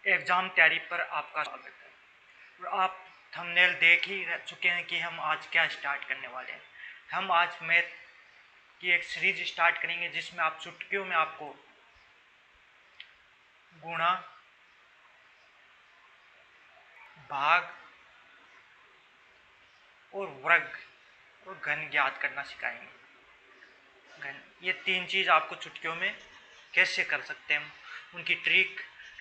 Exam तैयारी पर आपका स्वागत है। और आप थंबनेल देख ही चुके हैं कि हम आज क्या स्टार्ट करने वाले हैं। हम आज मैथ की एक सीरीज स्टार्ट करेंगे जिसमें आप चुटकियों में आपको गुणा, भाग और वर्ग और घन ज्ञात करना सिखाएंगे। घन, ये तीन चीज़ आपको चुटकियों में कैसे कर सकते हैं हम, उनकी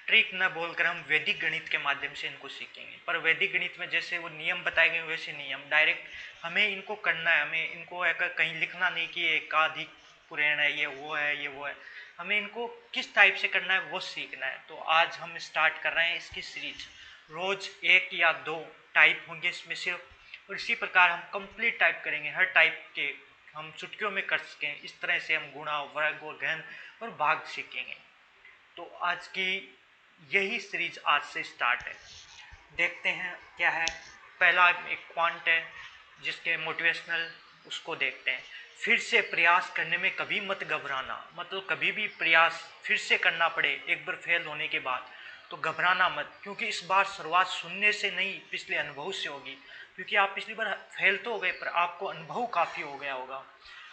ट्रिक न बोलकर हम वैदिक गणित के माध्यम से इनको सीखेंगे। पर वैदिक गणित में जैसे वो नियम बताए गए वैसे नहीं, हम डायरेक्ट हमें इनको करना है। हमें इनको कहीं लिखना नहीं कि एकाधिक पुराण है, ये वो है, ये वो है। हमें इनको किस टाइप से करना है वो सीखना है। तो आज हम स्टार्ट कर रहे हैं इसकी सीरीज। रोज एक या दो टाइप होंगे इसमें सिर्फ, और इसी प्रकार हम कंप्लीट टाइप करेंगे। हर टाइप के हम चुटकियों में कर सकें। इस तरह से हम गुणा, वर्ग और घन और भाग सीखेंगे। तो आज की यही सीरीज आज से स्टार्ट है। देखते हैं क्या है। पहला एक क्वांट है जिसके मोटिवेशनल, उसको देखते हैं। फिर से प्रयास करने में कभी मत घबराना, मतलब कभी भी प्रयास फिर से करना पड़े एक बार फेल होने के बाद तो घबराना मत, क्योंकि इस बार शुरुआत शून्य से नहीं पिछले अनुभव से होगी। क्योंकि आप पिछली बार फेल तो हो गए पर आपको अनुभव काफ़ी हो गया होगा।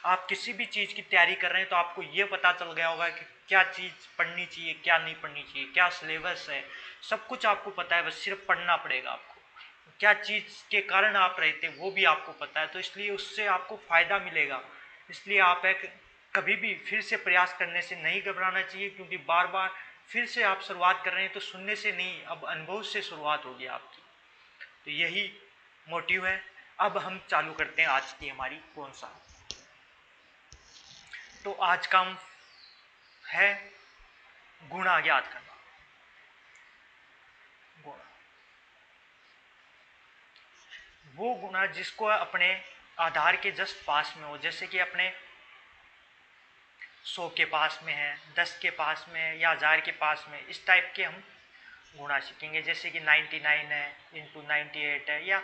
आप किसी भी चीज़ की तैयारी कर रहे हैं तो आपको ये पता चल गया होगा कि क्या चीज़ पढ़नी चाहिए, क्या नहीं पढ़नी चाहिए, क्या सिलेबस है, सब कुछ आपको पता है। बस सिर्फ पढ़ना पड़ेगा आपको। क्या चीज़ के कारण आप रहे थे वो भी आपको पता है, तो इसलिए उससे आपको फ़ायदा मिलेगा। इसलिए आप कभी भी फिर से प्रयास करने से नहीं घबराना चाहिए, क्योंकि बार बार फिर से आप शुरुआत कर रहे हैं तो सुनने से नहीं, अब अनुभव से शुरुआत होगी आपकी। तो यही मोटिव है। अब हम चालू करते हैं आज की हमारी कौन सा। तो आज का है गुणा ज्ञात करना। गुणा, वो गुणा जिसको अपने आधार के जस्ट पास में हो, जैसे कि अपने 100 के पास में है, 10 के पास में है या 1000 के पास में, इस टाइप के हम गुणा सीखेंगे। जैसे कि 99 है इंटू 98 है, या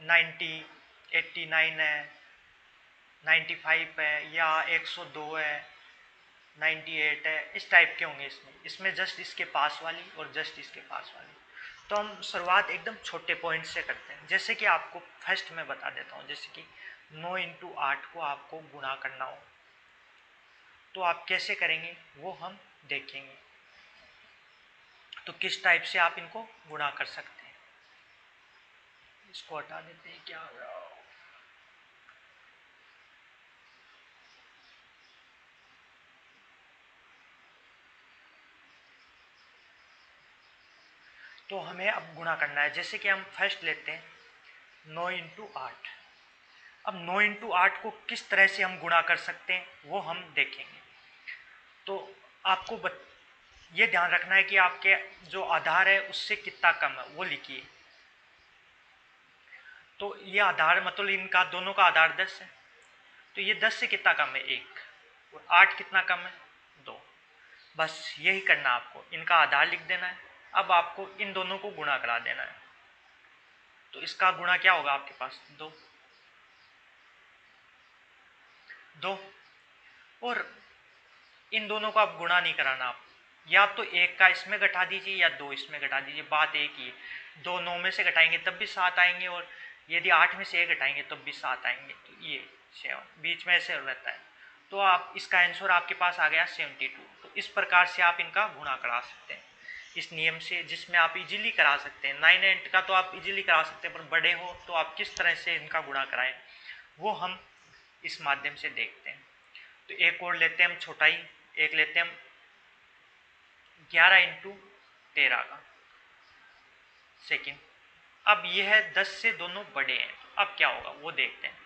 90, 89 है, 95 है, या 102 है, 98 है, इस टाइप के होंगे। इसमें जस्ट इसके पास वाली और जस्ट इसके पास वाली। तो हम शुरुआत एकदम छोटे पॉइंट से करते हैं। जैसे कि आपको फर्स्ट में बता देता हूँ, जैसे कि 9 इंटू 8 को आपको गुणा करना हो तो आप कैसे करेंगे वो हम देखेंगे। तो किस टाइप से आप इनको गुणा कर सकते हैं। इसको हटा देते हैं, क्या हो रहा हो। तो हमें अब गुणा करना है। जैसे कि हम फर्स्ट लेते हैं 9 इंटू 8। अब 9 इंटू 8 को किस तरह से हम गुणा कर सकते हैं वो हम देखेंगे। तो आपको ये ध्यान रखना है कि आपके जो आधार है उससे कितना कम है वो लिखिए। तो ये आधार मतलब इनका दोनों का आधार 10 है, तो ये 10 से कितना कम है 1, और 8 कितना कम है 2। बस यही करना आपको, इनका आधार लिख देना है। अब आपको इन दोनों को गुणा करा देना है। तो इसका गुणा क्या होगा आपके पास 2, 2। और इन दोनों को आप गुणा नहीं कराना, आप या तो एक का इसमें घटा दीजिए या 2 इसमें घटा दीजिए, बात एक ही है। 2 9 में से घटाएंगे तब भी 7 आएंगे, और यदि 8 में से 1 घटाएंगे तब भी 7 आएंगे। तो ये 7 बीच में ऐसे रहता है। तो आप इसका आंसर आपके पास आ गया 72। तो इस प्रकार से आप इनका गुणा करा सकते हैं इस नियम से, जिसमें आप इजीली करा सकते हैं। 9 8 का तो आप इजीली करा सकते हैं, पर बड़े हो तो आप किस तरह से इनका गुणा कराएं वो हम इस माध्यम से देखते हैं। तो एक और लेते हैं हम छोटा ही, एक लेते हैं हम 11 इंटू 13 का सेकेंड। अब यह है 10 से दोनों बड़े हैं, तो अब क्या होगा वो देखते हैं।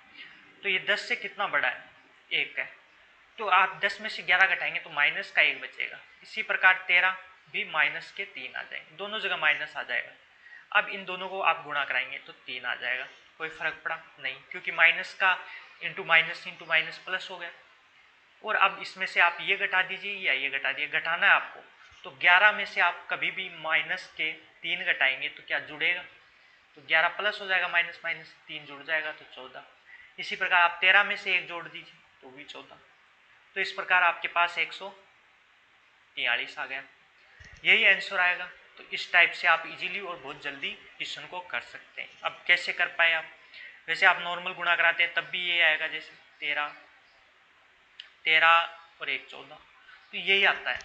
तो ये 10 से कितना बड़ा है 1 है, तो आप 10 में से 11 घटाएंगे तो माइनस का 1 बचेगा। इसी प्रकार 13 भी माइनस के 3 आ जाएंगे, दोनों जगह माइनस आ जाएगा। अब इन दोनों को आप गुणा कराएंगे तो 3 आ जाएगा। कोई फर्क पड़ा नहीं, क्योंकि माइनस का इंटू माइनस प्लस हो गया। और अब इसमें से आप ये घटा दीजिए या ये घटा दिए, घटाना है आपको। तो 11 में से आप कभी भी माइनस के 3 घटाएंगे तो क्या जुड़ेगा, तो 11 प्लस हो जाएगा, माइनस माइनस 3 जुड़ जाएगा तो 14। इसी प्रकार आप 13 में से 1 जोड़ दीजिए तो भी 14। तो इस प्रकार आपके पास 143 आ गया। यही आंसर आएगा। तो इस टाइप से आप इजीली और बहुत जल्दी क्वेश्चन को कर सकते हैं। अब कैसे कर पाए आप, वैसे आप नॉर्मल गुणा कराते हैं तब भी ये आएगा, जैसे 13 और 1 14, तो यही आता है।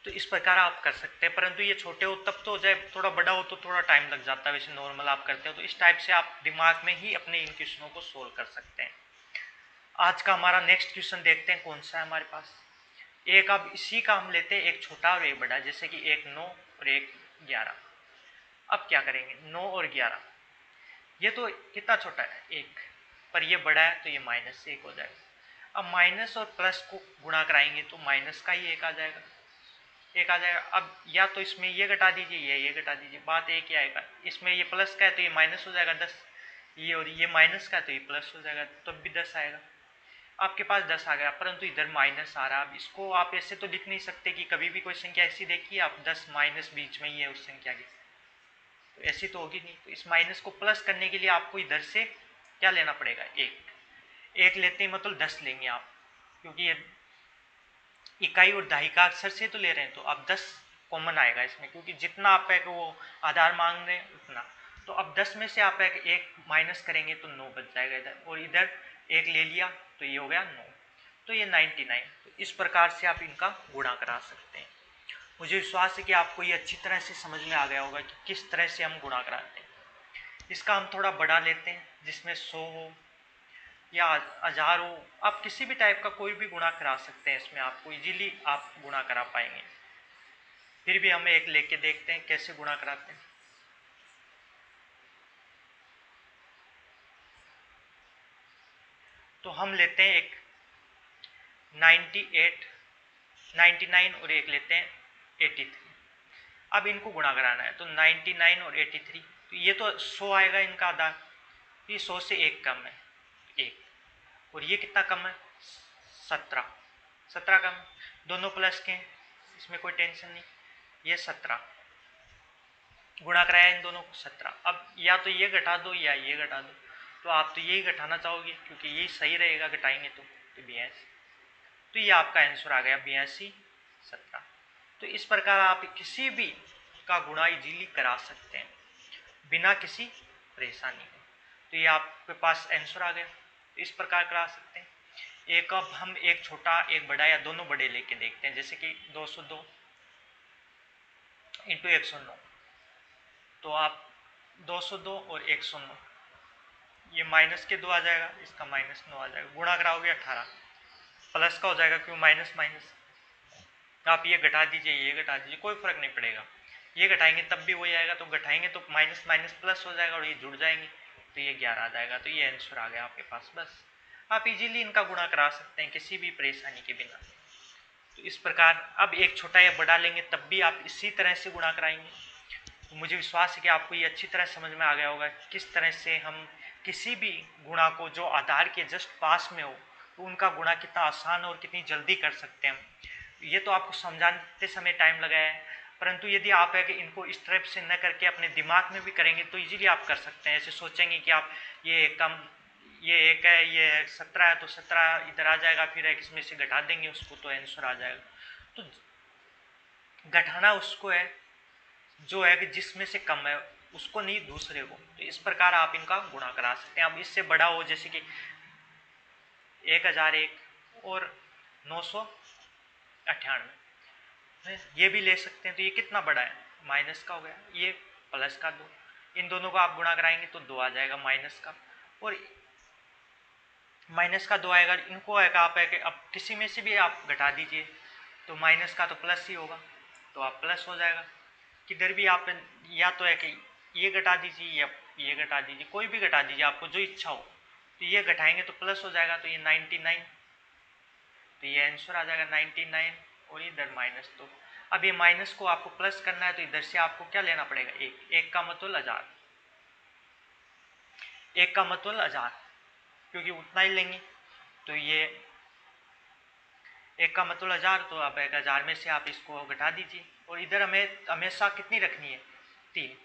तो इस प्रकार आप कर सकते हैं, परंतु ये छोटे हो तब तो हो जाए, थोड़ा बड़ा हो तो थोड़ा टाइम लग जाता है। वैसे नॉर्मल आप करते हो तो इस टाइप से आप दिमाग में ही अपने इन क्वेश्चनों को सोल्व कर सकते हैं। आज का हमारा नेक्स्ट क्वेश्चन देखते हैं कौन सा है हमारे पास। एक अब इसी का हम लेते हैं, एक छोटा और एक बड़ा, जैसे कि एक 9 और एक 11। अब क्या करेंगे, 9 और 11, ये तो कितना छोटा है 1, पर ये बड़ा है तो ये -1 हो जाएगा। अब माइनस और प्लस को गुणा कराएंगे तो माइनस का ही 1 आ जाएगा, 1 आ जाएगा। अब या तो इसमें ये घटा दीजिए, ये घटा दीजिए, बात एक ही आएगा। इसमें ये प्लस का है तो ये माइनस हो जाएगा 10, ये और ये माइनस का है तो ये प्लस हो जाएगा, तब तो भी 10 आएगा। आपके पास 10 आ गया, परंतु इधर माइनस आ रहा है। अब इसको आप ऐसे तो लिख नहीं सकते कि कभी भी कोई संख्या ऐसी देखिए आप 10 माइनस बीच में ही है उस संख्या के, तो ऐसी तो होगी नहीं। तो इस माइनस को प्लस करने के लिए आपको इधर से क्या लेना पड़ेगा, 1 लेते हैं मतलब 10 लेंगे आप, क्योंकि ये इकाई और दहाई का अक्षर से तो ले रहे हैं, तो अब 10 कॉमन आएगा इसमें, क्योंकि जितना आप है वो आधार मांग रहे हैं उतना। तो अब 10 में से आप एक माइनस करेंगे तो 9 बच जाएगा इधर, और इधर 1 ले लिया तो ये हो गया 9, तो ये 99। तो इस प्रकार से आप इनका गुणा करा सकते हैं। मुझे विश्वास है कि आपको ये अच्छी तरह से समझ में आ गया होगा कि किस तरह से हम गुणा कराते हैं। इसका हम थोड़ा बड़ा लेते हैं, जिसमें 100 हो या 1000 हो, आप किसी भी टाइप का कोई भी गुणा करा सकते हैं, इसमें आपको इजीली आप गुणा करा पाएंगे। फिर भी हमें एक लेके देखते हैं कैसे गुणा कराते हैं। तो हम लेते हैं एक 98 99 और एक लेते हैं 83। अब इनको गुणा कराना है, तो 99 और 83, तो ये तो 100 आएगा इनका आधा, ये 100 से 1 कम है 1, और ये कितना कम है 17, 17 कम, दोनों प्लस के हैं, इसमें कोई टेंशन नहीं। ये 17 गुणा कराया इन दोनों को 17। अब या तो ये घटा दो या ये घटा दो, तो आप तो यही घटाना चाहोगे क्योंकि यही सही रहेगा घटाएंगे तो 82। तो ये आपका आंसर आ गया 82 17। तो इस प्रकार आप किसी भी का गुणा इजीली करा सकते हैं बिना किसी परेशानी के। तो ये आपके पास आंसर आ गया, तो इस प्रकार करा सकते हैं। एक अब हम एक छोटा एक बड़ा या दोनों बड़े लेके देखते हैं, जैसे कि 202 इंटू 109। तो आप 202 और 109, ये माइनस के 2 आ जाएगा, इसका -9 आ जाएगा, गुणा कराओगे 18, प्लस का हो जाएगा क्यों माइनस माइनस। आप ये घटा दीजिए, ये घटा दीजिए, कोई फर्क नहीं पड़ेगा, ये घटाएंगे तब भी वही आएगा, तो घटाएंगे तो माइनस माइनस प्लस हो जाएगा और ये जुड़ जाएंगे, तो ये 11 आ जाएगा। तो ये आंसर आ गया आपके पास। बस आप इजीली इनका गुणा करा सकते हैं किसी भी परेशानी के बिना। तो इस प्रकार अब एक छोटा या बड़ा लेंगे तब भी आप इसी तरह से गुणा कराएंगे। तो मुझे विश्वास है कि आपको ये अच्छी तरह समझ में आ गया होगा किस तरह से हम किसी भी गुणा को जो आधार के जस्ट पास में हो तो उनका गुणा कितना आसान और कितनी जल्दी कर सकते हैं। ये तो आपको समझाते समय टाइम लगा है, परंतु यदि आप है कि इनको इस तरह से न करके अपने दिमाग में भी करेंगे तो इजीली आप कर सकते हैं। ऐसे सोचेंगे कि आप ये कम, ये एक है, ये 17 है तो 17 इधर आ जाएगा, फिर एक इसमें से घटा देंगे उसको तो आंसर आ जाएगा। तो घटाना उसको है जो है कि जिसमें से कम है, उसको नहीं दूसरे को। तो इस प्रकार आप इनका गुणा करा सकते हैं। अब इससे बड़ा हो जैसे कि 1001 और 998, ये भी ले सकते हैं। तो ये कितना बड़ा है, माइनस का हो गया, ये प्लस का 2, इन दोनों को आप गुणा कराएंगे तो 2 आ जाएगा माइनस का, और माइनस का 2 आएगा। इनको है आप है कि अब किसी में से भी आप घटा दीजिए तो माइनस का तो प्लस ही होगा, तो आप प्लस हो जाएगा। किधर भी आप या तो है कि ये घटा दीजिए या ये घटा दीजिए, कोई भी घटा दीजिए आपको जो इच्छा हो। तो ये घटाएंगे तो प्लस हो जाएगा, तो ये 99, तो ये आंसर आ जाएगा 99, और इधर माइनस। तो अब ये माइनस को आपको प्लस करना है तो इधर से आपको क्या लेना पड़ेगा, एक का मतलब 1000, एक का मतलब 1000, क्योंकि उतना ही लेंगे। तो ये एक का मतलब 1000, तो आप 1000 में से आप इसको घटा दीजिए, और इधर हमें हमेशा कितनी रखनी है 3,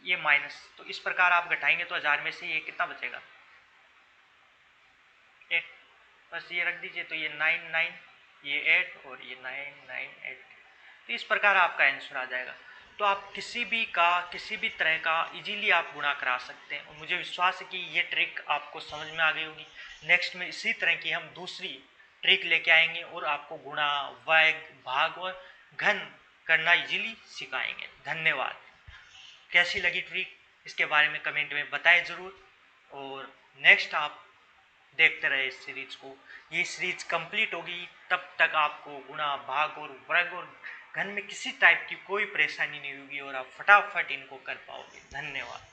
ये माइनस। तो इस प्रकार आप घटाएंगे तो 1000 में से ये कितना बचेगा 8, बस ये रख दीजिए। तो ये 99, ये 8 और ये 998, तो इस प्रकार आपका आंसर आ जाएगा। तो आप किसी भी तरह का इजीली आप गुणा करा सकते हैं, और मुझे विश्वास है कि ये ट्रिक आपको समझ में आ गई होगी। नेक्स्ट में इसी तरह की हम दूसरी ट्रिक लेके आएंगे और आपको गुणा, वर्ग, भाग और घन करना इजीली सिखाएंगे। धन्यवाद। कैसी लगी ट्रिक इसके बारे में कमेंट में बताएं ज़रूर, और नेक्स्ट आप देखते रहे इस सीरीज को। ये सीरीज कंप्लीट होगी तब तक आपको गुणा, भाग और वर्ग और घन में किसी टाइप की कोई परेशानी नहीं होगी और आप फटाफट इनको कर पाओगे। धन्यवाद।